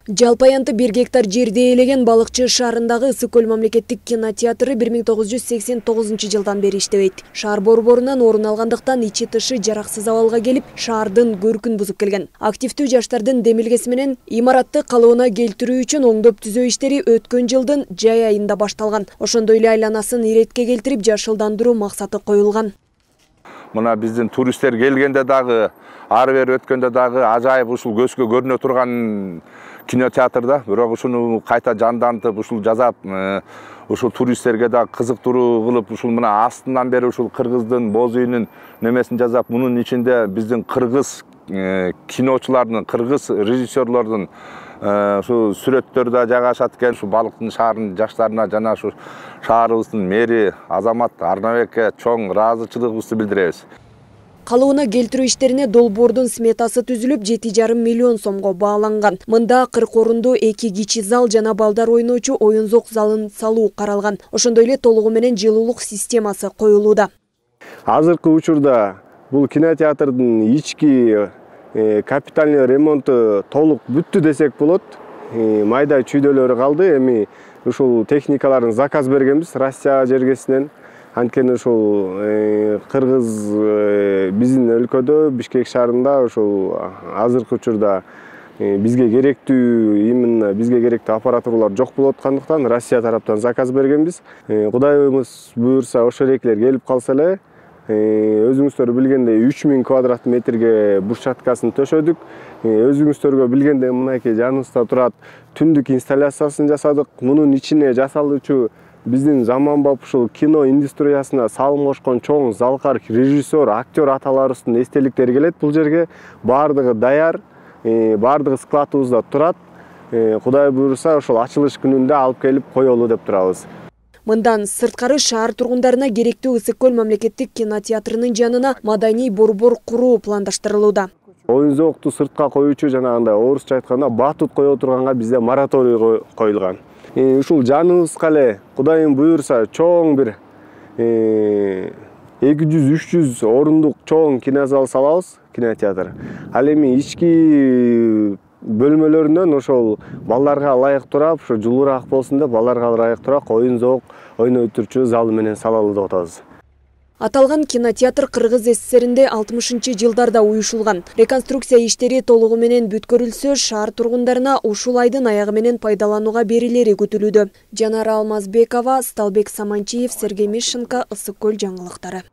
Жалпы аянты 1 гектар жерде ээлеген Балыкчы шаарындагы Ысык көл мамлекеттик кинотеатры 1989 жылдан бери иштебейт. Шаар борборунан орун алгандыктан ичи тышы жараксыз абалга келип, шаардын көркүн бузуп келген. Активдүү жаштардын демилгеси менен имаратты калыбына келтирүү үчүн оңдоп түзөө иштери өткөн жылдын жай айында башталган. Ошондой эле айланасын иретке келтирип жашылдандыруу максаты коюлган. Мына биздин туристтер келгенде дагы, ары бери өткөндө дагы ажайып ушул көзгө көрүнө турган кинотеатрда, бирок ушуну кайта жандантып, ушул жасап, ушул туристтерге да кызыктыруу кылып, ушул мына астынан бери ушул кыргыздын боз үйүнүн немесин жасап, мунун ичинде биздин кыргыз киночулардын, кыргыз режиссерлордун шу сүрөттөрү да жайгашат экен. Шу Балыктын шаарынын жаштарына жана шу шаарыбыздын мэри Азамат Арнабекке чоң ыраазычылыгыбызды билдиребиз. Калыбына келтирүү иштерине долбоордун сметасы түзүлүп 7,5 миллион сомго бааланган. Мында 40 орунду 2 кичи зал жана балдар ойночу оюнзок залын салуу каралган. Ошондой эле толугу менен жылуулук системасы коюлууда. Азыркы учурда бул кинотеатрдын ички капитальный ремонту толук бүттү десек болот. Майда чүйдөлөрү калды. Эми ушул техникаларын заказ бергенбиз Россия жергесинен. Анткени ушул кыргыз биздин өлкөдө Бишкек шаарында ушул азыркы учурда бизге керектүү, именно бизге керектүү аппаратуралар жок болуп аткандыктан Россия тараптан заказ бергенбиз. Кудайыбыз буйрса ошол эклер келип калса эле, өзүңүздөр билгендей 3000 квадрат метрге брусчаткасын төшөдүк. Өзүңүздөргө билгендей мынакей жаныбызда турат түндүк инсталляциясын жасадык. Мунун ичине жасалуучу биздин заманбап ушул кино индустриясына салым кошкон чоң залкар режиссер, актер аталарыбыздын эстеликтери келет. Бул жерге бардыгы даяр, бардыгы складыбызда турат. Кудай буйрса ошол ачылыш күнүндө алып келип коелу деп турабыз. Мындан сырткары шаар тургундарына керектүү Ысык көл мамлекеттик кинотеатрынын жанына маданий борбор куруу пландаштырылууда. Оюнзокту сыртка коюучу жанагындай орусча айтканда батут кое турганга бизде мораторий коюлган. Ушул жаныбызга эле Кудайым буйрса чоң бир 200-300 орундук чоң кинозал салабыз, кинотеатр. Ал эми ички бөлмөлөрүнөн ошол балдарга ылайык турап, ошо жылуураак болсун деп балдарга ылайык турап оюнзок ойной турчу зал менен салалы деп атабыз. Аталган кинотеатр Кыргыз СССРинде 60-жылдарда уюшулган. Реконструкция иштери толугу менен бүткөрүлсө, шаар тургундарына ушул айдын аягы менен пайдаланууга берилери күтүлүүдө. Жанара Алмазбекова, Сталбек Саманчиев, Сергей Мишенко, Ысык көл жаңылыктары.